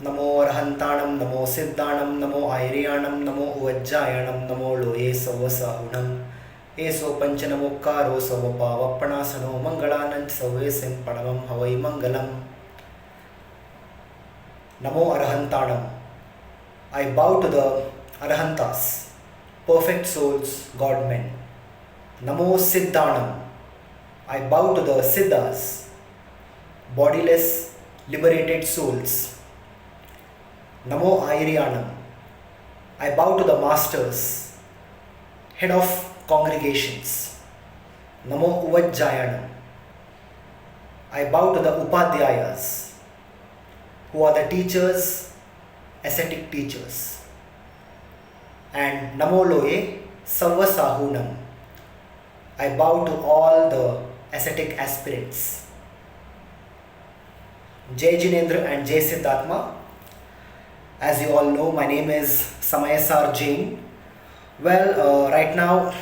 नमो अरहंताणं नमो सिद्धाणं नमो आयर्याणं नमो उवज्जायणं नमो लोये सव्वसाहुणं एसो पंचनमोक्कारो सवपावप्पणासनो मंगलानंच सव्वेसिं पणवं हवै मंगलम् नमो अरहंताणं I bow to the Arhantas, perfect souls, God men. Namo Siddhanam, I bow to the Siddhas, bodiless, liberated souls. Namo Airyanam, I bow to the Masters, head of congregations. Namo Uvajjayanam, I bow to the Upadhyayas, who are the teachers, ascetic teachers. And Namo Loye Savvasahunam, I bow to all the ascetic aspirants. Jai Jinendra and Jai Siddhatma. As you all know, my name is Samayasar Jain. Well, right now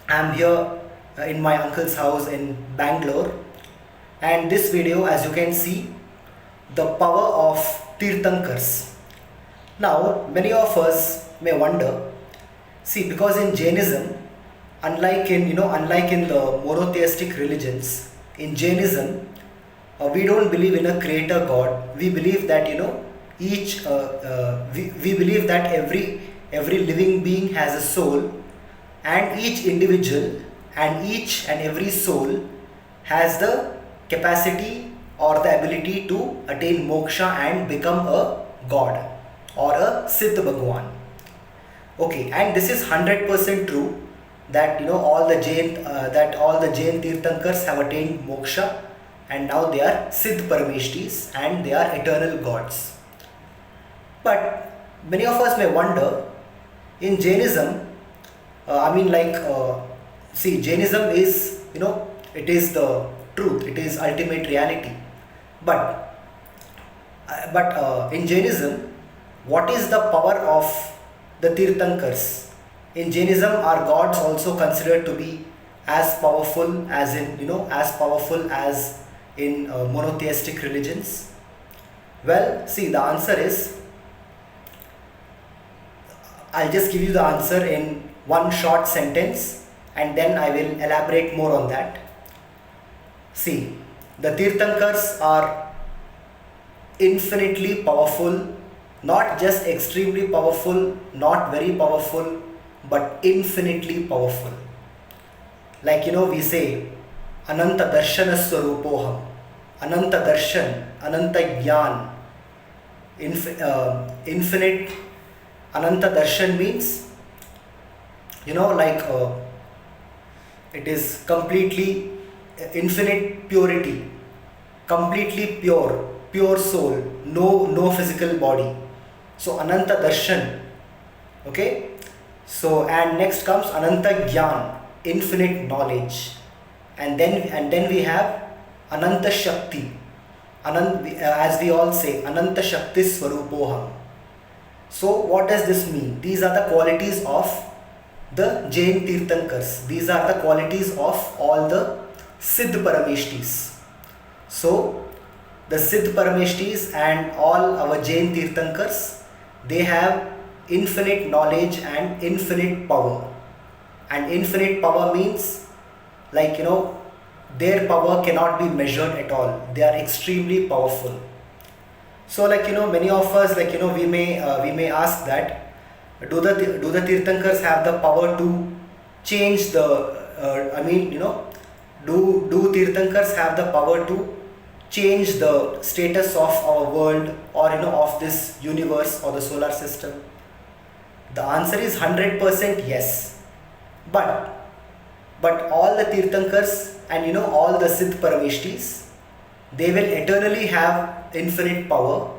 I am here in my uncle's house in Bangalore, and this video, as you can see, the power of Theerthankars. Now, many of us may wonder, see, because in Jainism, unlike in the monotheistic religions, in Jainism, we don't believe in a creator God. We believe that we believe that every living being has a soul, and each individual and each and every soul has the capacity or the ability to attain moksha and become a god or a Siddh Bhagwan. Okay, and this is 100% true that all the Jain Theerthankars have attained moksha, and now they are Siddh Parameshtees and they are eternal gods. But many of us may wonder, in Jainism, Jainism is, it is the truth, it is ultimate reality. But in Jainism, what is the power of the Theerthankars? In Jainism, are gods also considered to be as powerful as in monotheistic religions? Well, see, the answer is, I'll just give you the answer in one short sentence and then I will elaborate more on that. See, the Theerthankars are infinitely powerful, not just extremely powerful, not very powerful, but infinitely powerful. Like we say, Ananta Darshana Swarupoham, Ananta Darshan, Ananta Gyan, infinite. Ananta Darshan means, it is completely infinite purity, completely pure soul, no physical body. So Ananta Darshan, okay. So, and next comes Ananta Gyan, infinite knowledge, and then we have Ananta Shakti, as we all say, Ananta Shakti Swarupoham. So what does this mean? These are the qualities of the Jain Theerthankars. These are the qualities of all the Siddh Parameshtees. So the Siddh Parameshtees and all our Jain Theerthankars, they have infinite knowledge and infinite power. And infinite power means, their power cannot be measured at all. They are extremely powerful. So many of us, we may ask that, do the Theerthankars have the power to change the do Theerthankars have the power to change the status of our world, or of this universe or the solar system? The answer is 100% yes. But all the Theerthankars and all the Siddh Parameshtees, they will eternally have infinite power,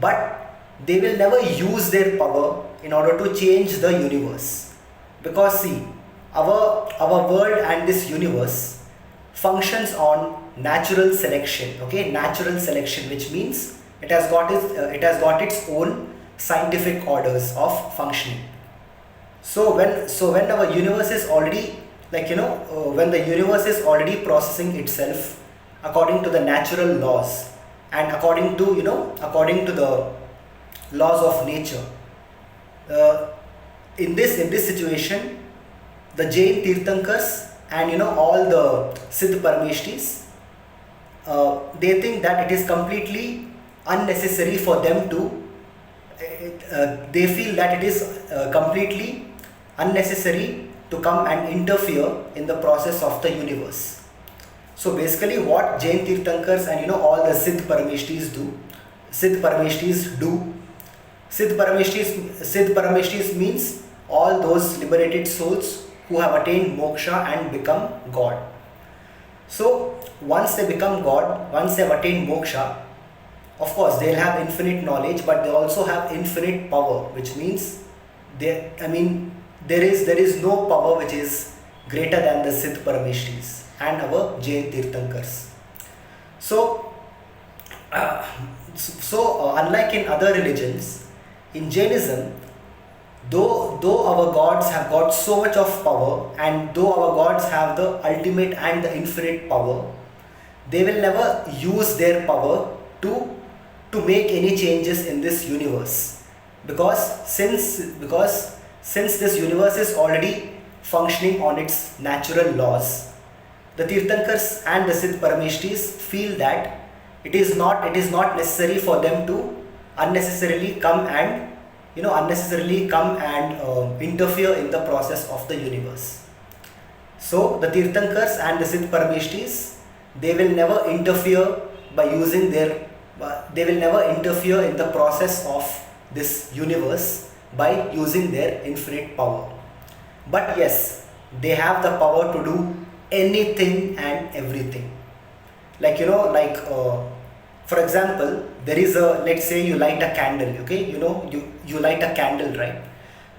but they will never use their power in order to change the universe. Because see, our world and this universe functions on natural selection. Okay, natural selection, which means it has got its own scientific orders of functioning. So when our universe is already when the universe is already processing itself according to the natural laws, and according to the laws of nature. uh, in this situation, the Jain Tirthankars and all the Siddh Parameshtees, they think that it is completely unnecessary for them to they feel that it is completely unnecessary to come and interfere in the process of the universe. So basically what Jain Tirthankars and all the Siddh Parameshtees do, Siddh Parameshtees means all those liberated souls who have attained moksha and become God. So once they become God, once they have attained moksha, of course they'll have infinite knowledge, but they also have infinite power, which means there is no power which is greater than the Siddh Parameshtis and our Jain Tirthankars. So unlike in other religions, in Jainism, though our gods have got so much of power, and though our gods have the ultimate and the infinite power, they will never use their power to make any changes in this universe, because since this universe is already functioning on its natural laws, the Tirthankars and the Siddh Parameshtis feel that it is not necessary for them to unnecessarily come and interfere in the process of the universe. So the Tirthankars and the Siddh Parameshtis, they will never interfere in the process of this universe by using their infinite power. But yes, they have the power to do anything and everything. For example, there is let's say you light a candle, okay? You light a candle, right?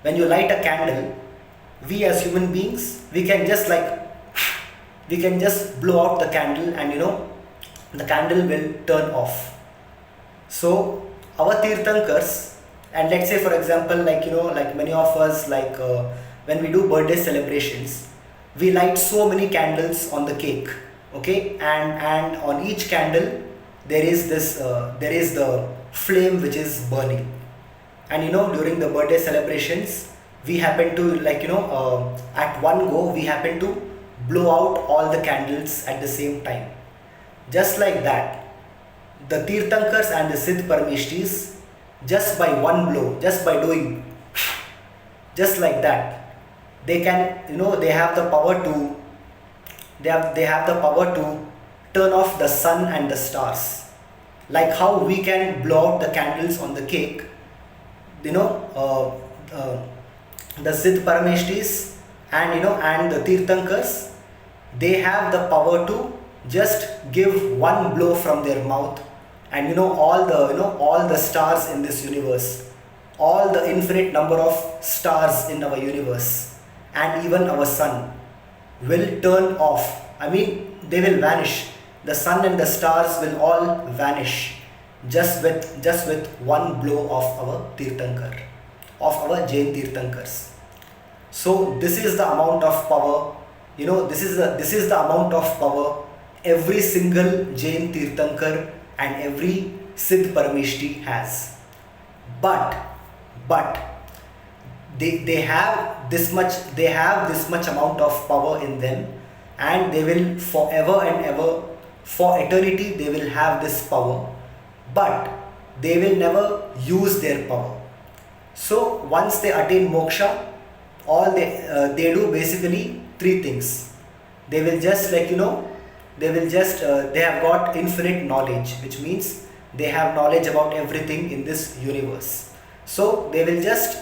When you light a candle, we as human beings, we can just blow out the candle, and the candle will turn off. So our Tirthankars, and let's say for example, like many of us, when we do birthday celebrations, we light so many candles on the cake, okay? And on each candle there is the flame which is burning. And during the birthday celebrations, we happen to at one go we happen to blow out all the candles at the same time. Just like that, the Tirthankars and the Siddh Parameshtis, just by one blow, just by doing just like that, they can they have the power to turn off the sun and the stars. Like how we can blow out the candles on the cake, the Siddh Parameshtis and the Tirthankars, they have the power to just give one blow from their mouth, and all the stars in this universe, all the infinite number of stars in our universe, and even our sun will turn off. They will vanish. The sun and the stars will all vanish just with one blow of our Tirthankar, of our Jain Tirthankars. So this is the amount of power, this is the amount of power every single Jain Tirthankar and every Siddh Parameshti has. But they have this much amount of power in them, and they will forever and ever, for eternity, they will have this power, but they will never use their power. So once they attain moksha, all they do basically three things. They will just they have got infinite knowledge, which means they have knowledge about everything in this universe. So they will just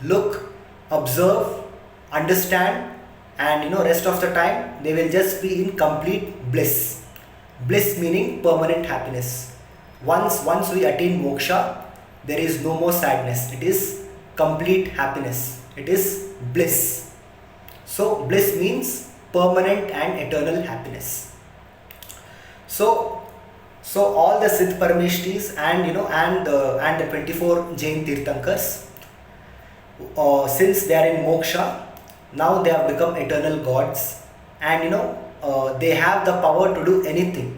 look, observe, understand, and rest of the time they will just be in complete bliss. Bliss meaning permanent happiness. Once we attain moksha, there is no more sadness. It is complete happiness. It is bliss. So bliss means permanent and eternal happiness. So all the Siddh Parameshtis and the 24 Jain Tirthankars, since they are in moksha, now they have become eternal gods, and they have the power to do anything.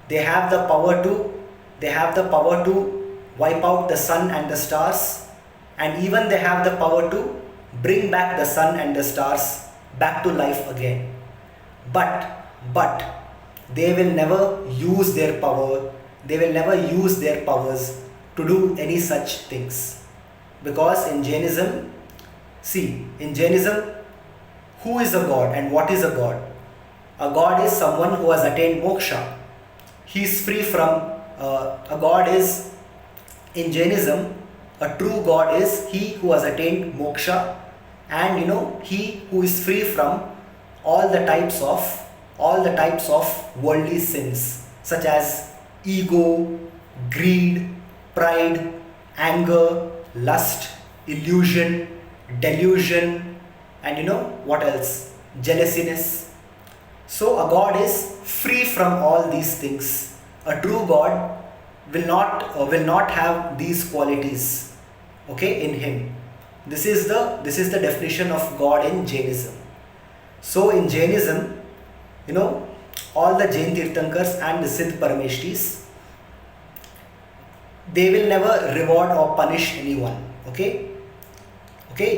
They have the power to wipe out the sun and the stars, and even they have the power to bring back the sun and the stars back to life again. But they will never use their power, they will never use their powers to do any such things. Because in Jainism, see, in Jainism, who is a god and what is a god? A god is someone who has attained moksha. He is free from, a god is, in Jainism, a true god is he who has attained moksha, and he who is free from all the types of worldly sins, such as ego, greed, pride, anger, lust, illusion, delusion, and what else? Jealousiness. So a god is free from all these things. A true god will not have these qualities, okay, in him. This is the definition of God in Jainism. So in Jainism, all the Jain Theerthankars and the Siddh Parameshtees, they will never reward or punish anyone. Okay,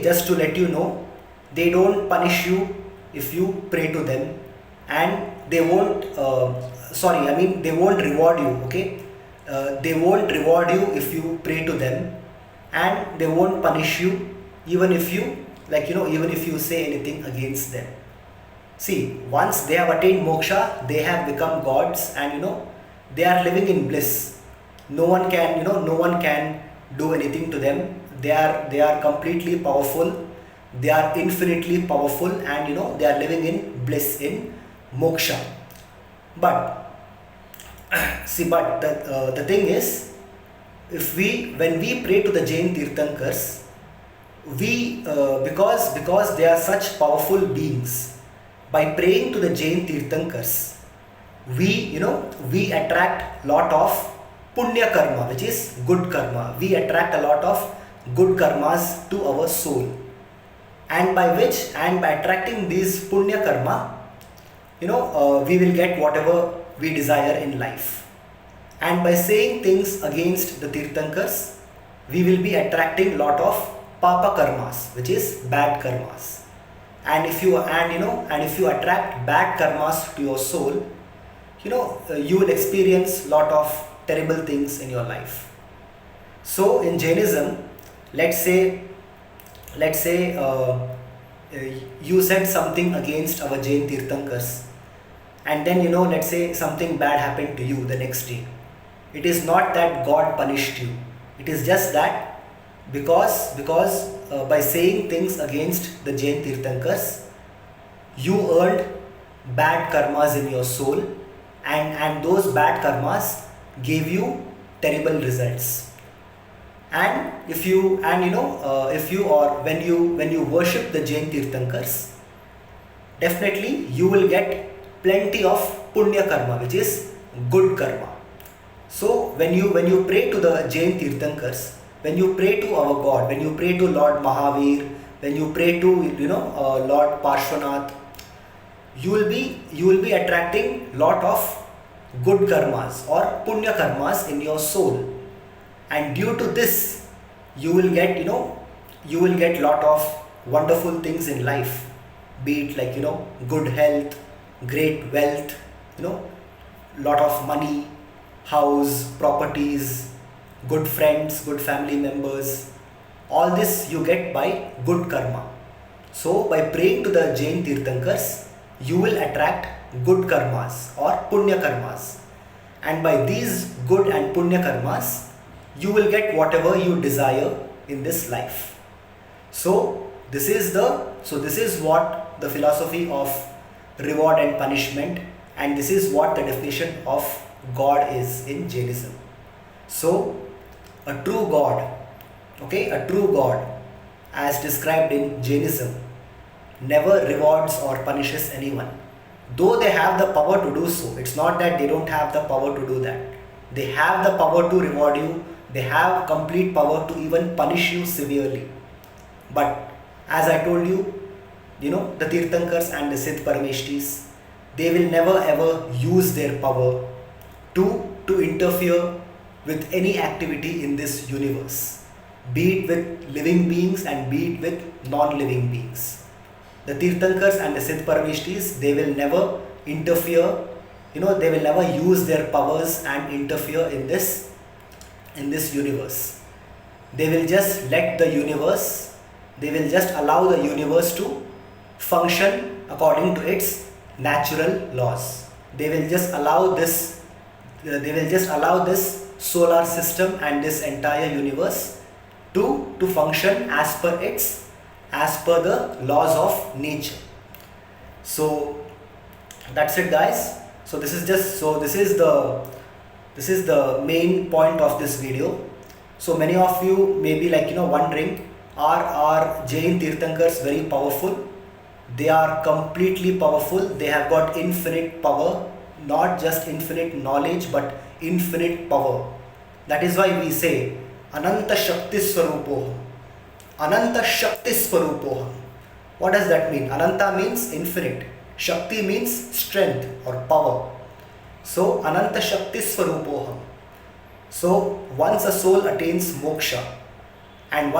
just to let you know, they don't punish you if you pray to them, and they won't. They won't reward you. Okay, they won't reward you if you pray to them, and they won't punish you even if you even if you say anything against them. See, once they have attained moksha, they have become gods, and they are living in bliss. No one can do anything to them. They are completely powerful. They are infinitely powerful, and they are living in bliss, in moksha. But the thing is, when we pray to the Jain Theerthankars, because they are such powerful beings, by praying to the Jain Theerthankars, we attract lot of punya karma, which is good karma. We attract a lot of good karmas to our soul, and by attracting these punya karma, we will get whatever we desire in life. And by saying things against the Theerthankars, we will be attracting lot of papa karmas, which is bad karmas. And if you attract bad karmas to your soul, you will experience lot of terrible things in your life. So in Jainism, let's say you said something against our Jain Theerthankars, and then let's say something bad happened to you the next day. It is not that God punished you. It is just that because by saying things against the Jain Theerthankars, you earned bad karmas in your soul, and those bad karmas gave you terrible results. And when you worship the Jain Theerthankars, definitely you will get plenty of punya karma, which is good karma. So when you pray to the Jain Theerthankars, when you pray to our God, when you pray to Lord Mahavir, when you pray to Lord Parshvanath, you will be attracting lot of good karmas or punya karmas in your soul, and due to this you will get lot of wonderful things in life, be it like good health, great wealth, lot of money, house, properties, good friends, good family members. All this you get by good karma. So by praying to the Jain Theerthankars, you will attract good karmas or punya karmas, and by these good and punya karmas, you will get whatever you desire in this life. So this is what the philosophy of reward and punishment, and this is what the definition of God is in Jainism. So a true God, as described in Jainism, never rewards or punishes anyone, though they have the power to do so. It's not that they don't have the power to do that. They have the power to reward you. They have complete power to even punish you severely. But as I told you, the Theerthankars and the Siddh Parameshtees, they will never ever use their power to interfere with any activity in this universe, be it with living beings and be it with non-living beings. The Theerthankars and the Siddh Parameshtees, they will never interfere, they will never use their powers and interfere in this universe. They will just let the universe, they will just allow the universe to function according to its natural laws. They will just allow this solar system and this entire universe to function as per the laws of nature. So that's it, guys. So this is the main point of this video. So many of you may be wondering, are Jain Theerthankars very powerful? They are completely powerful. They have got infinite power, not just infinite knowledge but infinite power. That is why we say Ananta Shakti Swarupoham. Ananta Shakti Swarupoham. What does that mean? Ananta means infinite. Shakti means strength or power. So Ananta Shakti Swarupoham. So once a soul attains moksha, and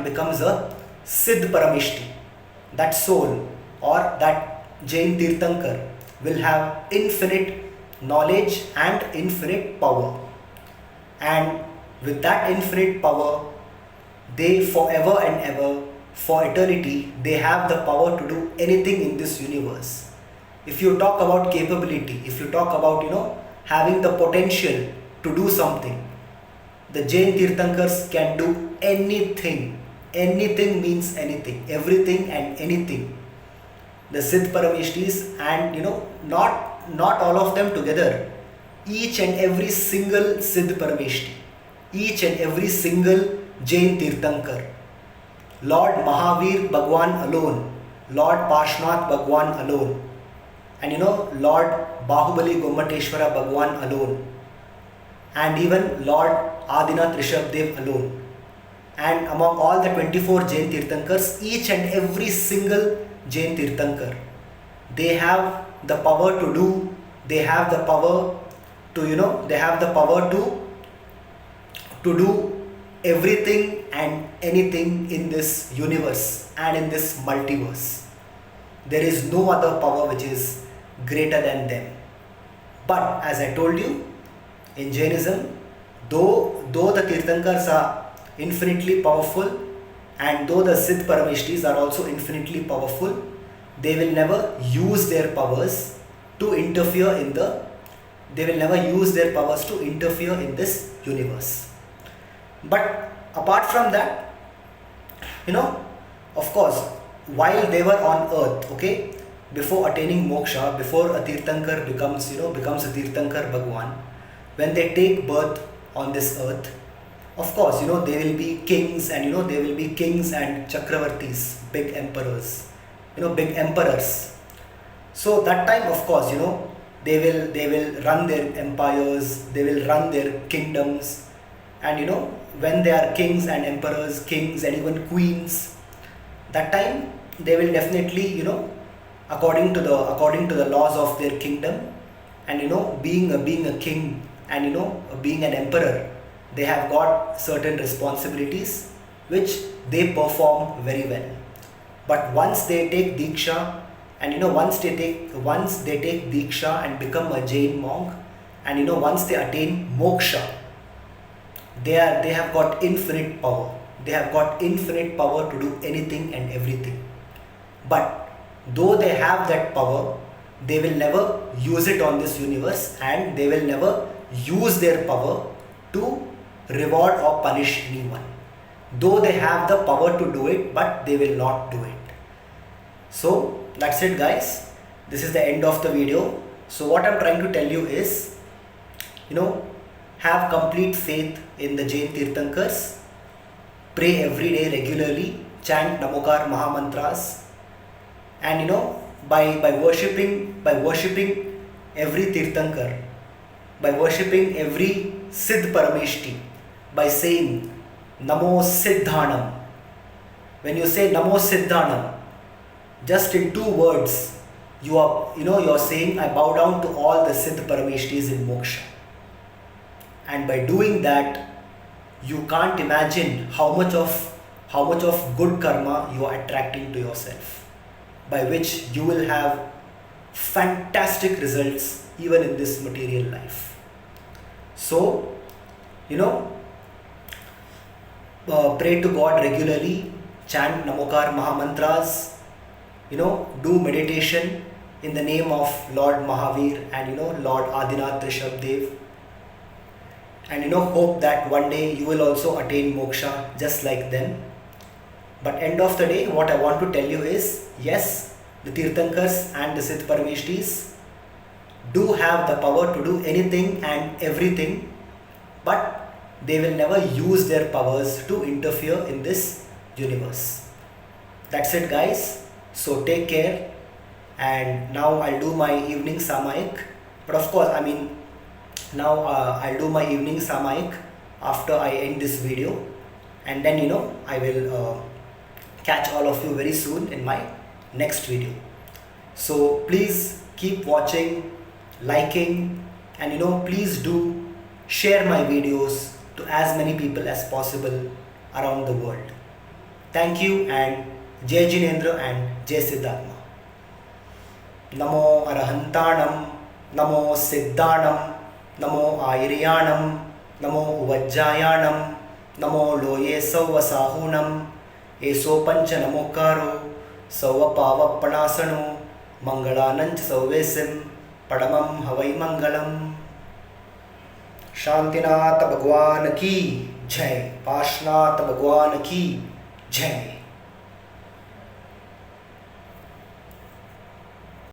becomes a Siddh Parameshti, that soul or that Jain Theerthankar will have infinite knowledge and infinite power. And with that infinite power, they forever and ever, for eternity, they have the power to do anything in this universe. If you talk about capability, if you talk about having the potential to do something, the Jain Theerthankars can do anything. Anything means anything, everything and anything. The Siddh Parameshtis and not all of them together, each and every single Siddh Parameshti, each and every single Jain Theerthankar, Lord Mahavir Bhagwan alone, Lord Parshnath Bhagwan alone, and Lord Bahubali Gommateshwara Bhagwan alone, and even Lord Adinath Rishabdev alone. And among all the 24 Jain Theerthankars, each and every single Jain Theerthankar, they have the power to do, they have the power to do everything and anything in this universe and in this multiverse. There is no other power which is greater than them. But as I told you, in Jainism, though the Theerthankars are infinitely powerful, and though the Siddh Parameshtis are also infinitely powerful, they will never use their powers to interfere in this universe. But apart from that, of course, while they were on earth, okay, before attaining moksha, before a Theerthankar becomes a Theerthankar Bhagwan, when they take birth on this earth, of course, they will be kings, and they will be kings and chakravartis, big emperors, big emperors. So that time, of course, they will run their empires, they will run their kingdoms, and when they are kings and emperors, kings and even queens, that time they will definitely according to the laws of their kingdom, and being a king and being an emperor, they have got certain responsibilities which they perform very well. But once they take Diksha, and once they take Diksha and become a Jain monk, and once they attain moksha, they have got infinite power. They have got infinite power to do anything and everything. But though they have that power, they will never use it on this universe, and they will never use their power to reward or punish anyone. Though they have the power to do it, but they will not do it. So that's it, guys. This is the end of the video. So what I'm trying to tell you is, have complete faith in the Jain Theerthankars. Pray every day regularly, chant Namokar Mahamantras, and by worshipping every Theerthankar, by worshipping every Siddh Parameshti, by saying Namo Siddhanam. When you say Namo Siddhanam, just in 2 words, you're saying, I bow down to all the Siddh Parameshtees in moksha. And by doing that, you can't imagine how much of good karma you are attracting to yourself, by which you will have fantastic results even in this material life. So, pray to God regularly, chant Namokar Mahamantras, do meditation in the name of Lord Mahavir and Lord Adinath Rishabdev, and hope that one day you will also attain moksha just like them. But end of the day, what I want to tell you is, yes, the Theerthankars and the Siddh Parameshtees do have the power to do anything and everything, but they will never use their powers to interfere in this universe. That's it, guys. So take care. And now I'll do my evening samayik. But of course, now I'll do my evening samayik after I end this video, and then I will catch all of you very soon in my next video. So please keep watching, liking, and please do share my videos to as many people as possible around the world. Thank you, and Jai Jinendra and Jai Siddharma. Namo Arahantanam, Namo Siddhanam, Namo Airyanam, Namo Vajjayanam, Namo Loye Sauva Sahunam, Eso Pancha Namokaro, Sauva Pava Panasano, Mangalananch Sauvesim, Padamam Havai Mangalam. Shantinath भगवान की जय, पाशनाथ भगवान की जय।